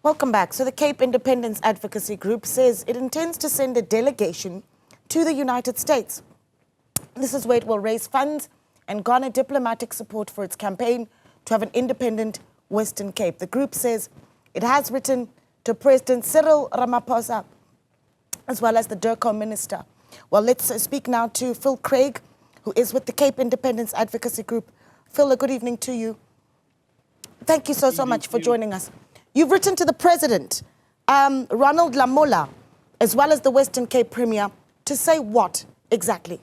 Welcome back. So the Cape Independence Advocacy Group says it intends to send a delegation to the United States. This is where it will raise funds and garner diplomatic support for its campaign to have an independent Western Cape. The group says it has written to President Cyril Ramaphosa as well as the DIRCO minister. Well, let's speak now to Phil Craig, who is with the Cape Independence Advocacy Group. Phil, a good evening to you. Thank you so much for joining us. You've written to the President, Ronald Lamola, as well as the Western Cape Premier, to say what exactly?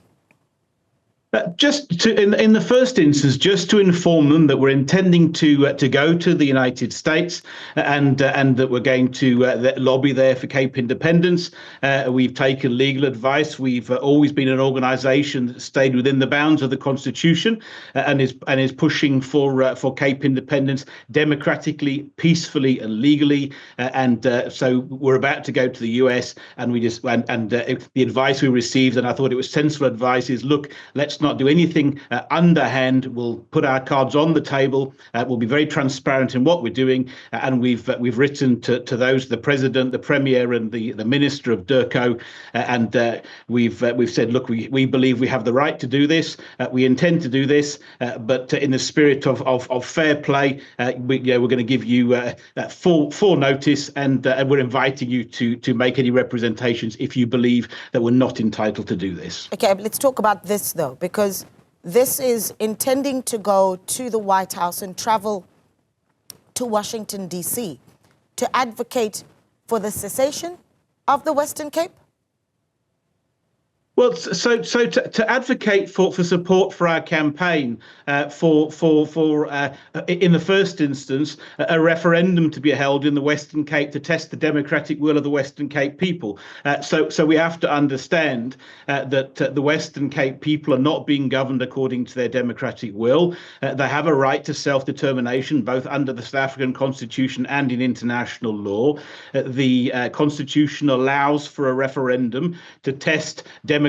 In the first instance, just to inform them that we're intending to go to the United States and that we're going to lobby there for Cape independence. We've taken legal advice. We've always been an organisation that stayed within the bounds of the Constitution and is pushing for Cape independence democratically, peacefully, and legally. So we're about to go to the US, and the advice we received, and I thought it was sensible advice, is look, let's not do anything underhand. We'll put our cards on the table. We'll be very transparent in what we're doing, and we've written to those, the President, the Premier, and the Minister of DIRCO, and we've said, look, we believe we have the right to do this. We intend to do this, but in the spirit of fair play, we're going to give you full notice, and we're inviting you to make any representations if you believe that we're not entitled to do this. Okay, let's talk about this though, because this is intending to go to the White House and travel to Washington, D.C. to advocate for the cessation of the Western Cape? Well, so to advocate for support for our campaign, in the first instance, a referendum to be held in the Western Cape to test the democratic will of the Western Cape people. So we have to understand that the Western Cape people are not being governed according to their democratic will. They have a right to self-determination, both under the South African Constitution and in international law. The Constitution allows for a referendum to test democratically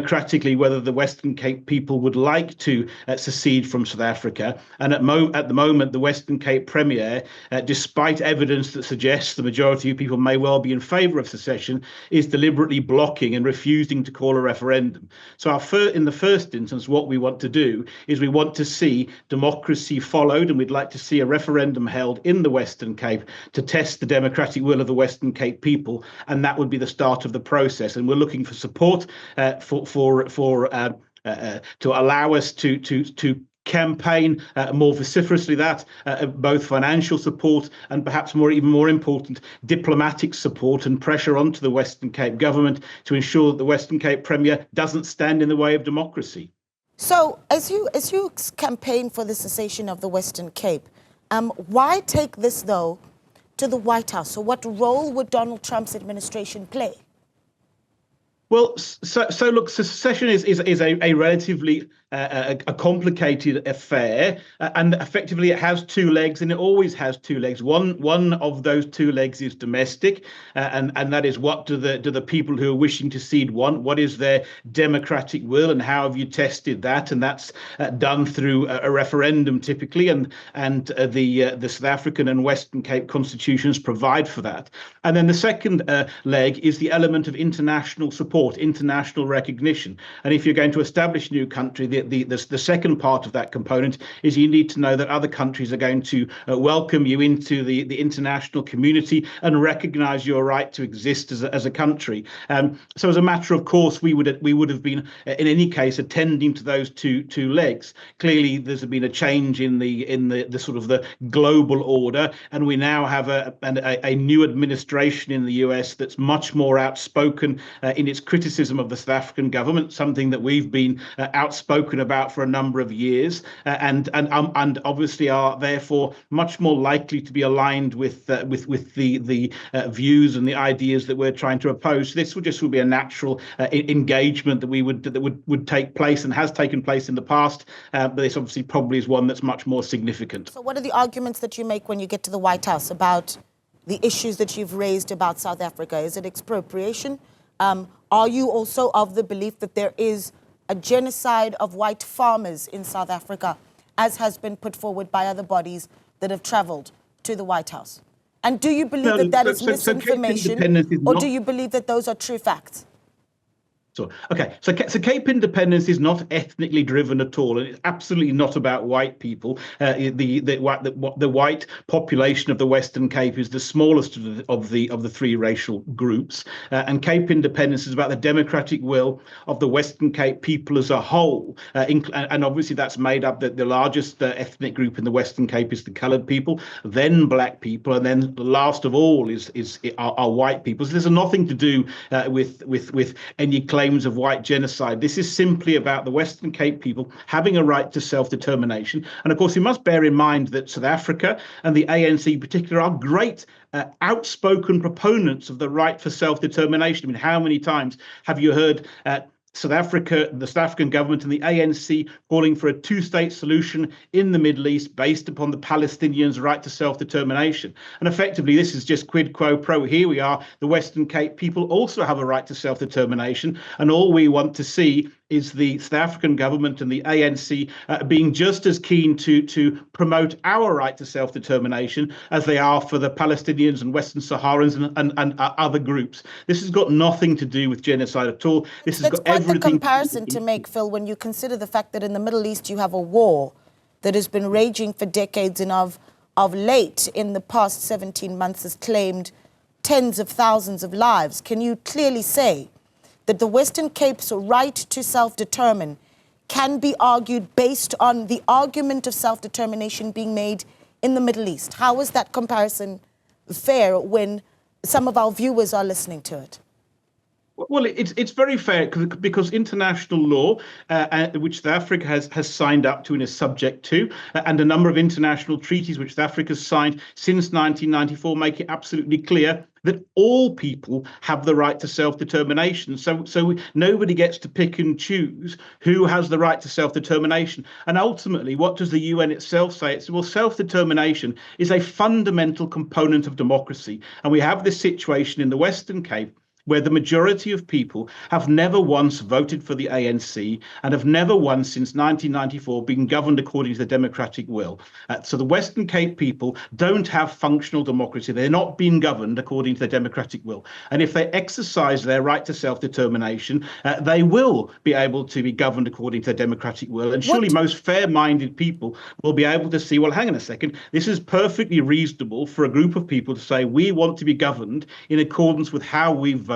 whether the Western Cape people would like to secede from South Africa. And at the moment, the Western Cape Premier, despite evidence that suggests the majority of people may well be in favour of secession, is deliberately blocking and refusing to call a referendum. So in the first instance, what we want to do is we want to see democracy followed, and we'd like to see a referendum held in the Western Cape to test the democratic will of the Western Cape people, and that would be the start of the process. And we're looking for support to allow us to campaign more vociferously both financial support and perhaps even more important, diplomatic support and pressure onto the Western Cape government to ensure that the Western Cape Premier doesn't stand in the way of democracy. So as you campaign for the cessation of the Western Cape, why take this though to the White House? So what role would Donald Trump's administration play? Well, so look, secession is a relatively a complicated affair, and effectively it has two legs, and it always has two legs. One of those two legs is domestic, and that is, what do the people who are wishing to secede want? What is their democratic will, and how have you tested that? And that's done through a referendum typically, and the South African and Western Cape constitutions provide for that. And then the second leg is the element of international support, international recognition. And if you're going to establish a new country, the second part of that component is you need to know that other countries are going to welcome you into the international community and recognise your right to exist as a country. So as a matter of course, we would have been in any case attending to those two legs. Clearly, there's been a change in the sort of the global order, and we now have a new administration in the US that's much more outspoken in its criticism of the South African government, something that we've been outspoken about for a number of years, and obviously are therefore much more likely to be aligned with the views and the ideas that we're trying to oppose. This would be a natural engagement that would take place and has taken place in the past, but this obviously probably is one that's much more significant. So what are the arguments that you make when you get to the White House about the issues that you've raised about South Africa? Is it expropriation? Are you also of the belief that there is a genocide of white farmers in South Africa, as has been put forward by other bodies that have travelled to the White House? And do you believe No, that that is so Cape misinformation, Independence is or not. do you believe that those are true facts? So, okay, so Cape Independence is not ethnically driven at all, and it's absolutely not about white people. The white population of the Western Cape is the smallest of the three racial groups, and Cape Independence is about the democratic will of the Western Cape people as a whole, and obviously that's made up that the largest ethnic group in the Western Cape is the coloured people, then black people, and then the last of all are white people. So there's nothing to do with any claim of white genocide. This is simply about the Western Cape people having a right to self-determination. And of course, you must bear in mind that South Africa and the ANC in particular are great outspoken proponents of the right for self-determination. I mean, how many times have you heard South Africa, the South African government and the ANC calling for a two-state solution in the Middle East based upon the Palestinians' right to self-determination? And effectively, this is just quid pro quo. Here we are, the Western Cape people also have a right to self-determination, and all we want to see is the South African government and the ANC being just as keen to promote our right to self-determination as they are for the Palestinians and Western Saharans and other groups. This has got nothing to do with genocide at all. This has got everything. That's quite the comparison to make, Phil, when you consider the fact that in the Middle East you have a war that has been raging for decades, and of late, in the past 17 months, has claimed tens of thousands of lives. Can you clearly say that the Western Cape's right to self-determine can be argued based on the argument of self-determination being made in the Middle East? How is that comparison fair when some of our viewers are listening to it? Well, it's very fair because international law, which South Africa has signed up to and is subject to, and a number of international treaties which South Africa has signed since 1994 make it absolutely clear that all people have the right to self-determination. So nobody gets to pick and choose who has the right to self-determination. And ultimately, what does the UN itself say? It's, well, self-determination is a fundamental component of democracy. And we have this situation in the Western Cape where the majority of people have never once voted for the ANC and have never once since 1994 been governed according to the democratic will. So the Western Cape people don't have functional democracy. They're not being governed according to the democratic will. And if they exercise their right to self-determination, they will be able to be governed according to the democratic will. And surely most fair-minded people will be able to see, well, hang on a second, this is perfectly reasonable for a group of people to say, we want to be governed in accordance with how we voted,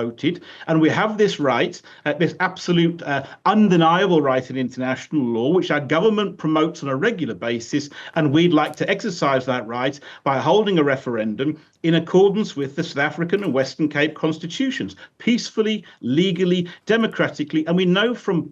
and we have this right, this absolute undeniable right in international law, which our government promotes on a regular basis, and we'd like to exercise that right by holding a referendum in accordance with the South African and Western Cape constitutions, peacefully, legally, democratically. And we know from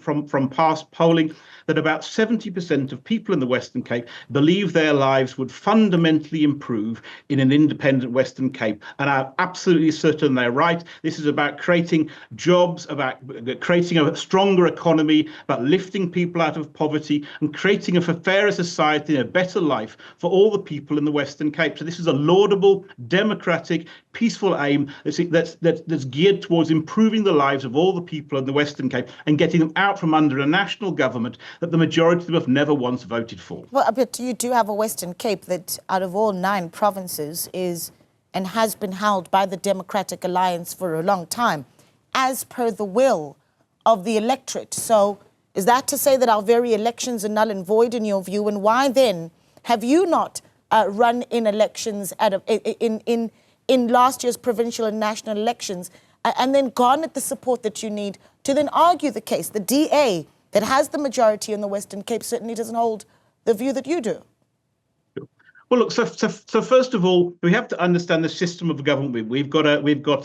past polling that about 70% of people in the Western Cape believe their lives would fundamentally improve in an independent Western Cape. And I'm absolutely certain they're right. This is about creating jobs, about creating a stronger economy, about lifting people out of poverty and creating a fairer society and a better life for all the people in the Western Cape. So this is a laudable, democratic, peaceful aim that's geared towards improving the lives of all the people in the Western Cape and getting them out from under a national government that the majority of them have never once voted for. Well, but you do have a Western Cape that, out of all 9 provinces, is and has been held by the Democratic Alliance for a long time, as per the will of the electorate. So is that to say that our very elections are null and void in your view? And why then have you not run in elections in last year's provincial and national elections and then garnered the support that you need to then argue the case? The DA that has the majority in the Western Cape certainly doesn't hold the view that you do. Well, look. So first of all, we have to understand the system of government. We've got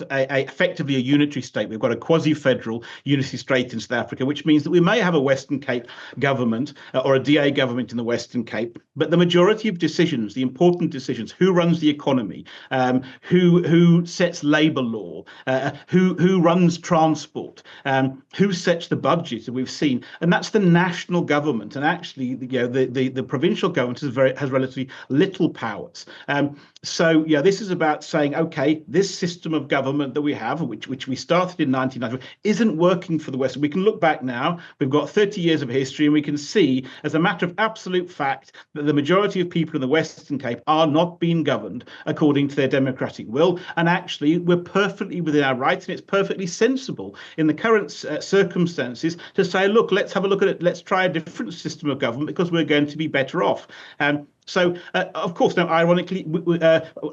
effectively a unitary state. We've got a quasi-federal unity state in South Africa, which means that we may have a Western Cape government or a DA government in the Western Cape, but the majority of decisions, the important decisions, who runs the economy, who sets labour law, who runs transport, who sets the budget that we've seen, and that's the national government. And actually, the provincial government has relatively little little powers. So yeah, this is about saying, okay, this system of government that we have, which we started in 1990, isn't working for the West. We can look back now. We've got 30 years of history, and we can see, as a matter of absolute fact, that the majority of people in the Western Cape are not being governed according to their democratic will. And actually, we're perfectly within our rights, and it's perfectly sensible in the current circumstances to say, look, let's have a look at it. Let's try a different system of government because we're going to be better off. So, of course, now, ironically,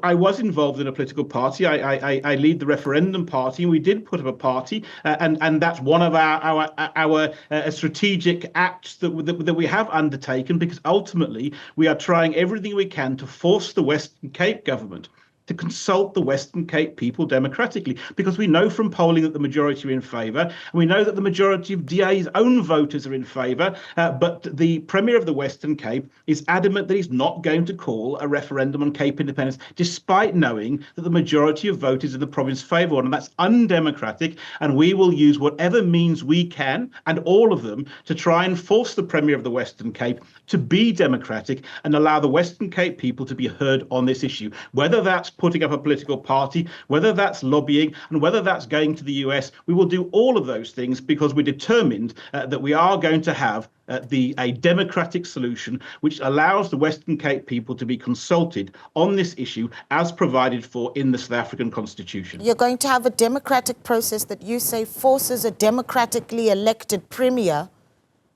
I was involved in a political party. I lead the Referendum party, and we did put up a party, and that's one of our strategic acts that we have undertaken, because ultimately we are trying everything we can to force the Western Cape government to consult the Western Cape people democratically, because we know from polling that the majority are in favour, and we know that the majority of DA's own voters are in favour, but the Premier of the Western Cape is adamant that he's not going to call a referendum on Cape independence, despite knowing that the majority of voters in the province favour one, and that's undemocratic, and we will use whatever means we can, and all of them, to try and force the Premier of the Western Cape to be democratic and allow the Western Cape people to be heard on this issue, whether that's putting up a political party, whether that's lobbying, and whether that's going to the US. We will do all of those things because we're determined that we are going to have a democratic solution which allows the Western Cape people to be consulted on this issue as provided for in the South African Constitution. You're going to have a democratic process that you say forces a democratically elected premier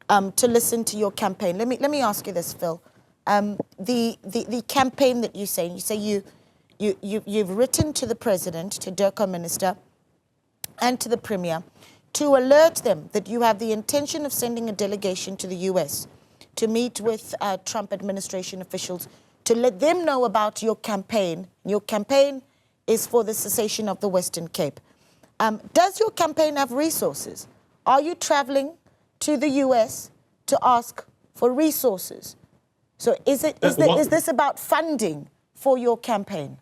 to listen to your campaign. Let me ask you this, Phil. The campaign that you say you've written to the president, to DIRCO minister, and to the premier to alert them that you have the intention of sending a delegation to the US to meet with Trump administration officials to let them know about your campaign. Your campaign is for the cessation of the Western Cape. Does your campaign have resources? Are you traveling to the US to ask for resources? So is this about funding for your campaign?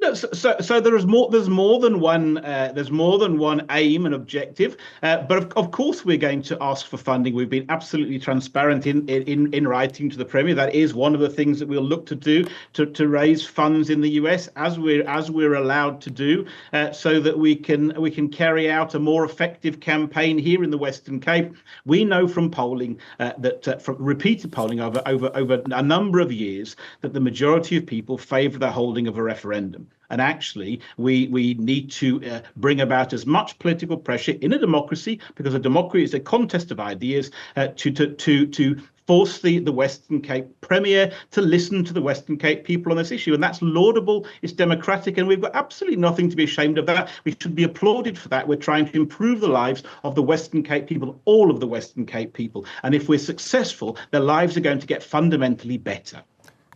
No, so there is more. There's more than one. There's more than one aim and objective. But of course, we're going to ask for funding. We've been absolutely transparent in writing to the Premier. That is one of the things that we'll look to do to raise funds in the US as we're allowed to do, so that we can carry out a more effective campaign here in the Western Cape. We know from polling from repeated polling over a number of years that the majority of people favour the holding of a referendum. And actually, we need to bring about as much political pressure in a democracy, because a democracy is a contest of ideas, to force the Western Cape Premier to listen to the Western Cape people on this issue. And that's laudable, it's democratic, and we've got absolutely nothing to be ashamed of that. We should be applauded for that. We're trying to improve the lives of the Western Cape people, all of the Western Cape people. And if we're successful, their lives are going to get fundamentally better.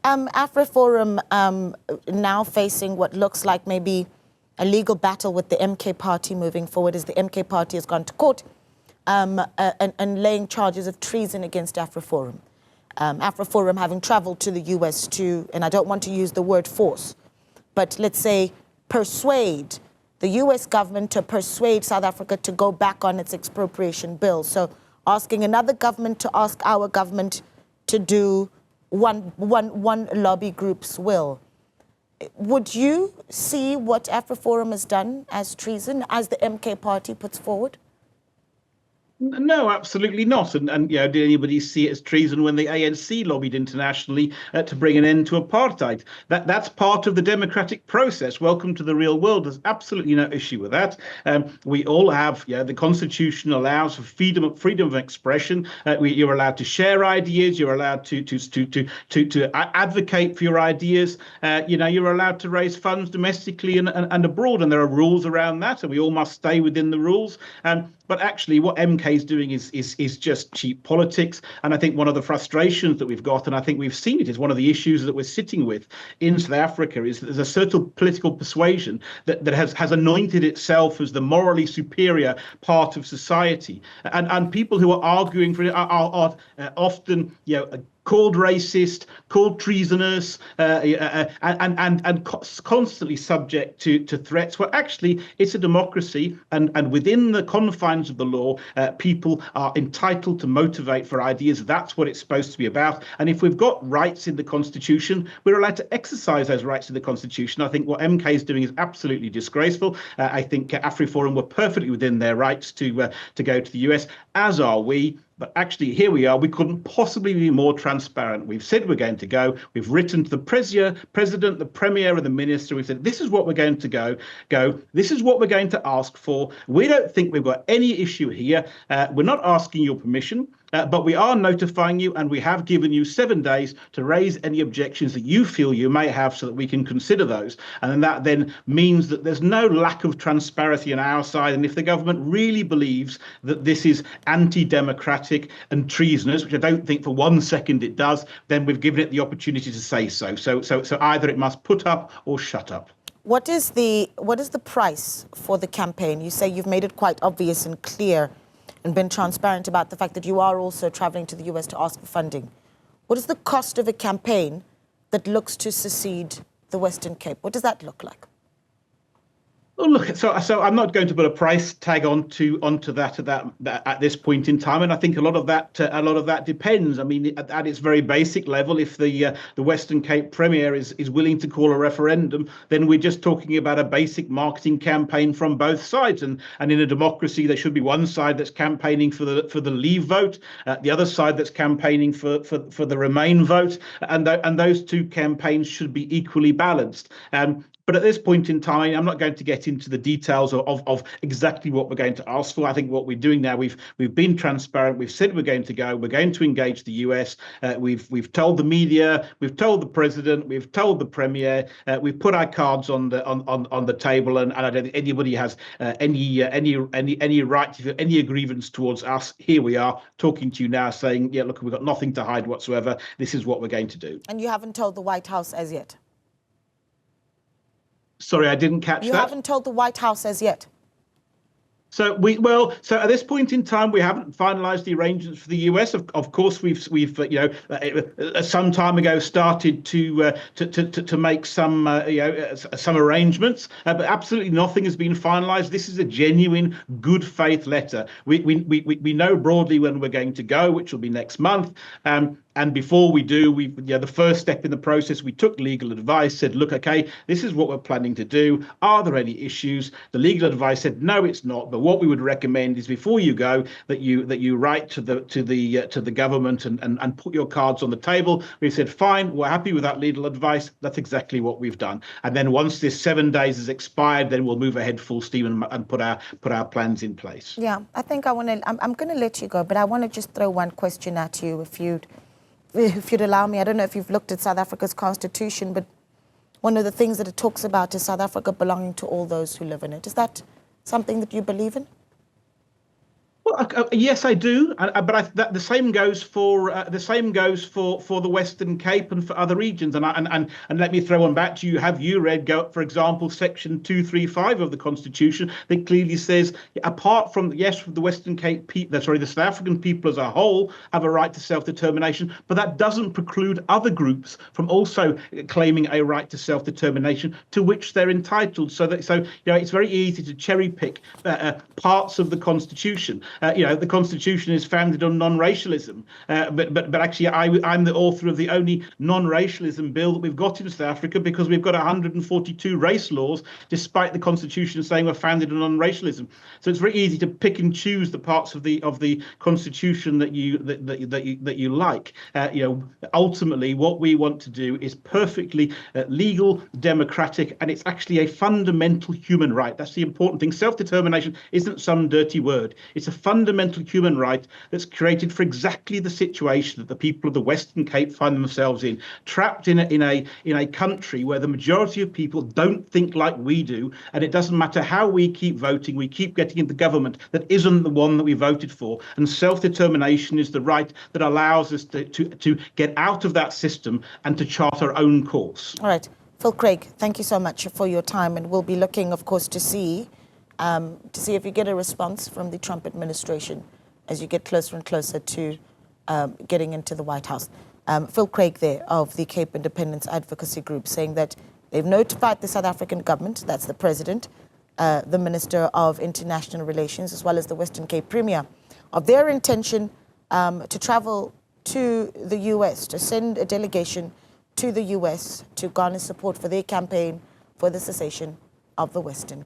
AfriForum now facing what looks like maybe a legal battle with the MK party moving forward, as the MK party has gone to court and laying charges of treason against AfriForum. AfriForum having traveled to the US to, and I don't want to use the word force, but let's say persuade the US government to persuade South Africa to go back on its expropriation bill. So asking another government to ask our government to do one lobby group's will. Would you see what AfriForum has done as treason, as the MK party puts forward? No, absolutely not. And did anybody see it as treason when the ANC lobbied internationally to bring an end to apartheid? That's part of the democratic process. Welcome to the real world. There's absolutely no issue with that. We all have, the Constitution allows for freedom of expression. You're allowed to share ideas. You're allowed to advocate for your ideas. You're allowed to raise funds domestically and abroad, and there are rules around that, and we all must stay within the rules. But actually, what MK is doing is just cheap politics. And I think one of the frustrations that we've got, and I think we've seen it, is one of the issues that we're sitting with in South Africa, is that there's a certain political persuasion that has anointed itself as the morally superior part of society. And people who are arguing for it are often, called racist, called treasonous, and constantly subject to threats. Well, actually, it's a democracy, and within the confines of the law, people are entitled to motivate for ideas. That's what it's supposed to be about. And if we've got rights in the Constitution, we're allowed to exercise those rights in the Constitution. I think what MK is doing is absolutely disgraceful. I think AfriForum were perfectly within their rights to go to the US, as are we. But actually, here we are. We couldn't possibly be more transparent. We've said we're going to go. We've written to the president, the premier, and the minister. We've said this is what we're going to go. This is what we're going to ask for. We don't think we've got any issue here. We're not asking your permission. But we are notifying you, and we have given you 7 days to raise any objections that you feel you may have so that we can consider those. And that then means that there's no lack of transparency on our side. And if the government really believes that this is anti-democratic and treasonous, which I don't think for 1 second it does, then we've given it the opportunity to say so. So either it must put up or shut up. What is the price for the campaign? You say you've made it quite obvious and clear and been transparent about the fact that you are also traveling to the US to ask for funding. What is the cost of a campaign that looks to secede the Western Cape? What does that look like? Well, look, so I'm not going to put a price tag onto that at this point in time, and I think a lot of that depends. I mean, at its very basic level, if the Western Cape Premier is willing to call a referendum, then we're just talking about a basic marketing campaign from both sides. And in a democracy, there should be one side that's campaigning for the Leave vote, the other side that's campaigning for the Remain vote, and those two campaigns should be equally balanced. But at this point in time, I'm not going to get into the details of exactly what we're going to ask for. I think what we're doing now, we've been transparent. We've said we're going to go. We're going to engage the US. We've told the media. We've told the president. We've told the premier. We've put our cards on the table, and I don't think anybody has any right to any grievance towards us. Here we are talking to you now, saying, yeah, look, we've got nothing to hide whatsoever. This is what we're going to do. And you haven't told the White House as yet? Sorry, I didn't catch that. You haven't told the White House as yet? So at this point in time, we haven't finalised the arrangements for the US. Of course, we've some time ago started to make some arrangements, but absolutely nothing has been finalised. This is a genuine good faith letter. We know broadly when we're going to go, which will be next month. And before we do, the first step in the process, we took legal advice, said, look, okay, this is what we're planning to do. Are there any issues? The legal advice said, no, it's not. But what we would recommend is before you go, that you write to the government and put your cards on the table. We said, fine, we're happy with that legal advice. That's exactly what we've done. And then once this 7 days has expired, then we'll move ahead full steam and put our plans in place. Yeah, I think I'm going to let you go, but I want to just throw one question at you, if you'd allow me. I don't know if you've looked at South Africa's constitution, but one of the things that it talks about is South Africa belonging to all those who live in it. Is that something that you believe in? Well, yes, I do, but the same goes for the Western Cape and for other regions. And let me throw one back to you. Have you read, for example, Section 235 of the Constitution that clearly says, apart from the Western Cape people, the South African people as a whole have a right to self-determination, but that doesn't preclude other groups from also claiming a right to self-determination to which they're entitled. So it's very easy to cherry pick parts of the Constitution. The Constitution is founded on non-racialism, but actually I'm the author of the only non-racialism bill that we've got in South Africa, because we've got 142 race laws, despite the Constitution saying we're founded on non-racialism. So it's very easy to pick and choose the parts of the Constitution that you like. Ultimately, what we want to do is perfectly legal, democratic, and it's actually a fundamental human right. That's the important thing. Self-determination isn't some dirty word. It's a fundamental human right that's created for exactly the situation that the people of the Western Cape find themselves in, trapped in a country where the majority of people don't think like we do, and it doesn't matter how we keep voting, we keep getting into government that isn't the one that we voted for. And self-determination is the right that allows us to get out of that system and to chart our own course. All right. Phil Craig, thank you so much for your time, and we'll be looking, of course, to see if you get a response from the Trump administration as you get closer and closer to getting into the White House. Phil Craig there of the Cape Independence Advocacy Group, saying that they've notified the South African government, that's the President, the Minister of International Relations, as well as the Western Cape Premier, of their intention to travel to the US, to send a delegation to the US to garner support for their campaign for the cessation of the Western